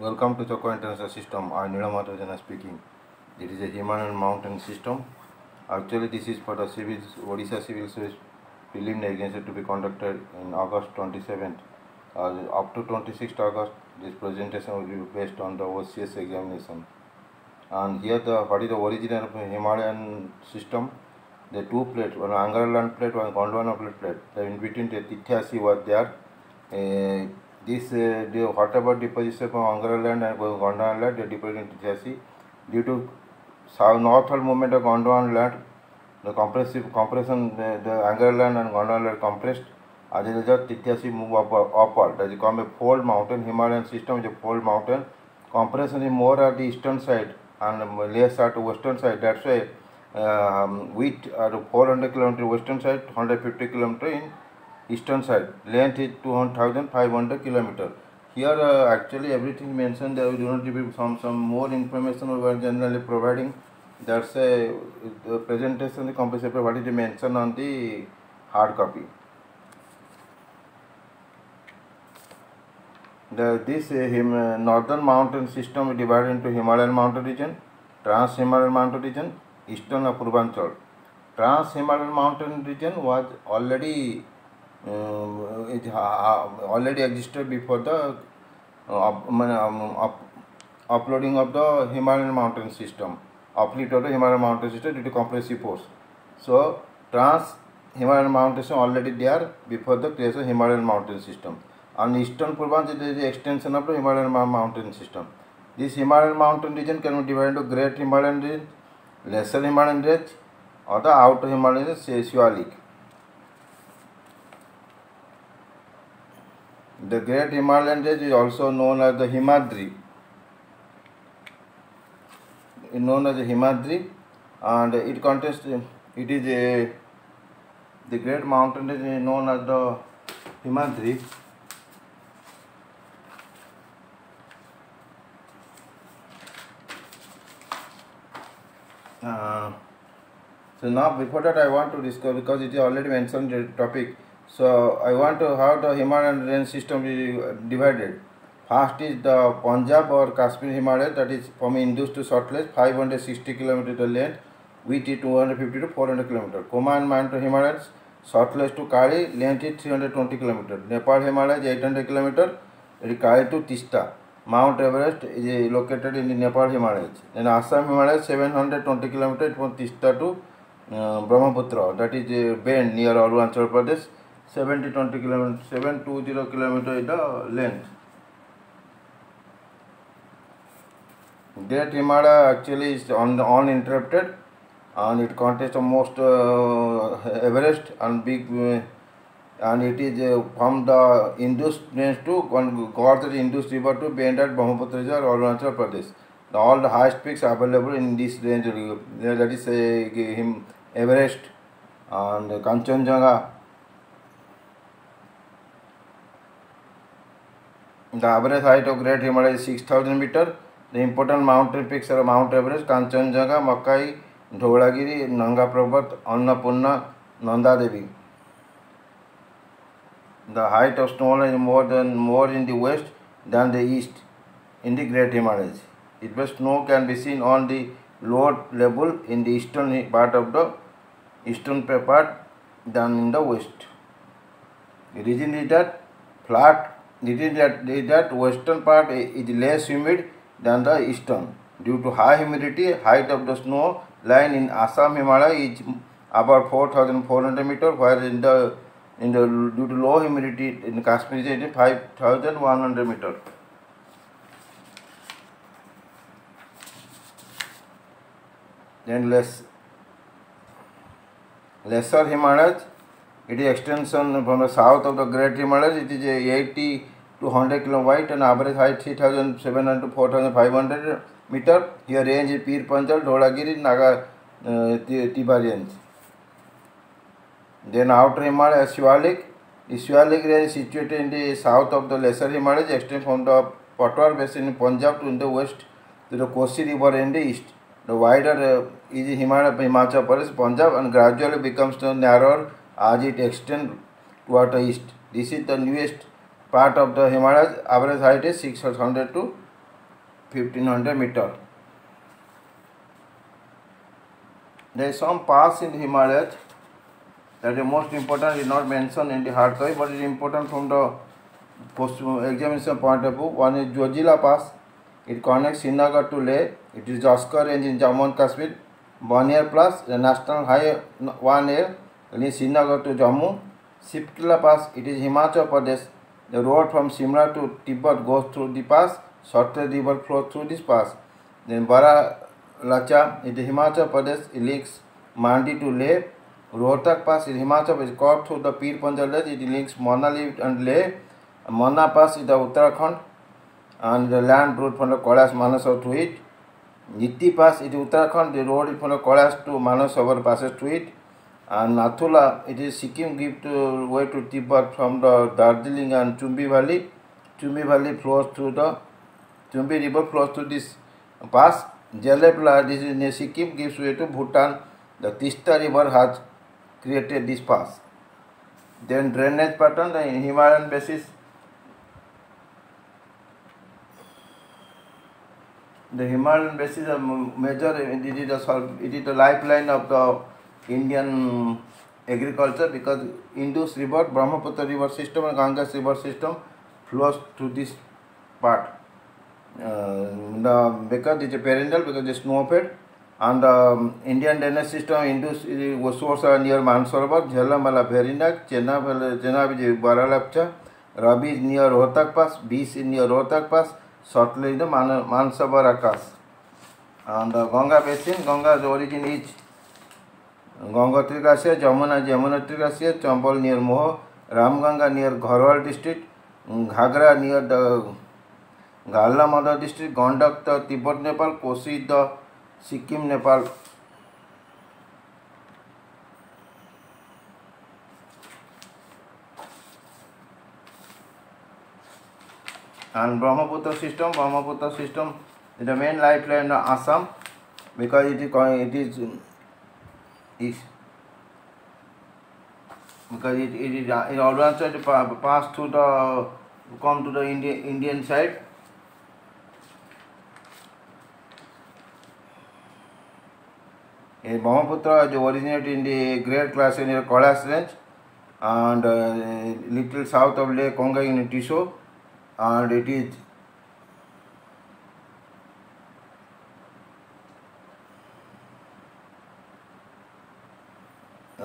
Welcome to Choco International System. I am Nilamata speaking. It is a Himalayan mountain system. Actually, this is for the civil Odisha Civil Service preliminary examination to be conducted in August 27th. Up to 26th August, this presentation will be based on the OCS examination. And here, what is the origin of Himalayan system? The two plates, one Angarland plate, one Gondwana plate. In between the Tityasi was there. Whatever deposition from Angarland and Gondwana land, they deposited in Tityasi. Due to northward movement of Gondwana land, the compression, the Angarland and Gondwana land compressed. As a result, Tityasi move upward. That is called a fold mountain. Himalayan system is a fold mountain. Compression is more at the eastern side and less at the western side. That's why width at 400 km western side, 150 km in eastern side. Length is 2,500 km. Here actually everything mentioned there. We do not give some more information we are generally providing. That's a the presentation, the comprehensive paper, what is mentioned on the hard copy. This northern mountain system is divided into Himalayan mountain region, Trans-Himalayan mountain region, Eastern and Purvanchal. Trans-Himalayan mountain region was already existed before the uploading of the Himalayan mountain system, uplift of the Himalayan mountain system due to compressive force. So Trans-Himalayan mountain system already there before the creation of Himalayan mountain system. And Eastern Purvanchal is the extension of the Himalayan mountain system. This Himalayan mountain region can be divided into Great Himalayan range, Lesser Himalayan range, or the Outer Himalayan range, Siwalik. The Great Himalayan range is also known as the Himadri. And it contains. It is the Great Mountain range is known as the Himadri. So now before that I want to discuss, because it is already mentioned the topic. So I want to how the Himalayan range system is divided. First is the Punjab or Kashmir Himalaya, that is from Indus to Sutlej, 560 km length, width is 250 to 400 km. Kumaon Mountain Himalayas, Sutlej to Kali, length is 320 km. Nepal Himalayas 800 km, Kali to Tista. Mount Everest is located in the Nepal Himalayas. Then Assam Himalayas 720 km from Tista to Brahmaputra, that is Bend near Arunachal Pradesh. 720 km is the length. Great Himalaya actually is uninterrupted, and it contains the most Everest and big, and it is from the Indus range to Godrej Indus River to Bend at Brahmaputra or Arunachal Pradesh. All the highest peaks available in this range, that is Everest and Kanchenjunga. The average height of Great Himalaya is 6,000 meters. The important mountain peaks are Mount Everest, Kanchenjunga, Makai, Dholagiri, Nanga Parbat, Annapurna, Nanda Devi. The height of snow line is more in the west than the east in the Great Himalayas. It was snow can be seen on the lower level in the eastern part than in the west. The reason is that that western part is less humid than the eastern. Due to high humidity, height of the snow line in Assam Himalaya is about 4,400 meters, whereas due to low humidity in Kashmir it is 5,100 meters. Then Lesser Himalayas, it is extension from the south of the Great Himalayas. It is 80 to 100 km wide and average height 3,700 to 4,500 meters. Here range is Pir Panjal, Dholagiri, Naga Tiba range. Then Outer Himalaya, Siwalik. The Siwalik range is situated in the south of the Lesser Himalayas, extends from the Patwar Basin in Punjab to in the west to the Kosi River in the east. The wider is Himachal Pradesh, Punjab, and gradually becomes narrower as it extends toward the east. This is the newest part of the Himalayas. Average height is 600 to 1500 meter. There is some pass in the Himalayas that is most important, is not mentioned in the hard copy, but it is important from the post examination point of view. One is Zojila Pass. It connects Srinagar to Leh. It is the Oscar range in Jammu and Kashmir. Baniar Pass, the national highway 1A, links Srinagar to Jammu. Sipkila Pass, it is Himachal Pradesh. The road from Shimla to Tibet goes through the pass. Satluj river flows through this pass. Then Baralacha, it is Himachal Pradesh. It links Mandi to Leh. Rohtak Pass is Himachal Pradesh, cut through the Pir Panjal Range. It links Manali and Leh. Manna Pass is the Uttarakhand and the land route from the Kailash Manasarovar to it. Niti Pass is Uttarakhand, the road is from the Kailash to Manasarovar passes to it. And Nathula, it is Sikkim give to way to Tibet from the Darjeeling and Chumbi Valley. Chumbi Valley flows through the Chumbi river flows through this pass. Jalebla, this is near Sikkim, gives way to Bhutan. The Tista river has created this pass. Then drainage pattern, the Himalayan basis. The Himalayan basis is a major, it is the lifeline of the Indian agriculture, because Indus river, Brahmaputra river system and Ganges river system flows through this part. Because it is a perennial, because it is snow-fed, and the Indian drainage system Indus source are near Mansarovar, Jhalamala Bherinak, Chenab is Baralapcha, Rabi is near Rohtak Pass, Bees is near Rohtak Pass, Satluj is the Mansarovar Akas. And the Ganga basin, Ganga's origin is Ganga Trikasya, Jamuna Trikasya, Chambal near Moho, Ramganga near Gharwal district, Ghagra near the Galla Mother district, Gandak the Tibet Nepal, Kosi the Sikkim Nepal. And Brahmaputra system is the main lifeline of Assam, because it is always pass through the come to the Indian side. Brahmaputra is originated in the Great Glacier near Kailash range and little south of Lake Kongai in Tisho, and it is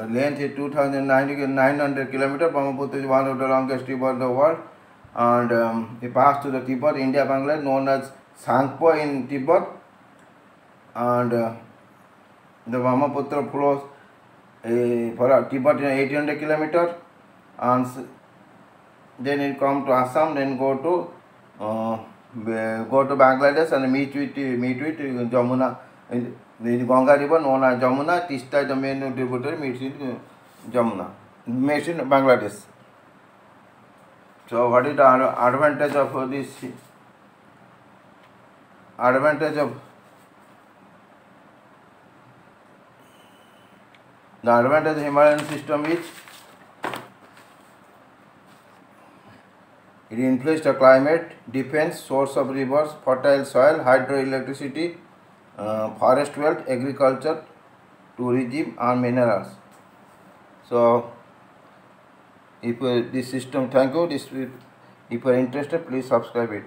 length is 2,900 kilometers. Brahmaputra is one of the longest rivers in the world, and it passed to the Tibet, India, Bangladesh, known as Sangpo in Tibet, and the Brahmaputra flows for Tibet in 800 kilometers, and then it come to Assam, then go to Bangladesh and meet with Jamuna. The Ganga river known as Jamuna. Tista is the main tributary, meets in Jamuna, meets in Bangladesh. So what is the advantage of this? The advantage of the Himalayan system is it influences the climate, defense, source of rivers, fertile soil, hydroelectricity, forest wealth, agriculture, tourism and minerals. So if this system, thank you. If you are interested, please subscribe it.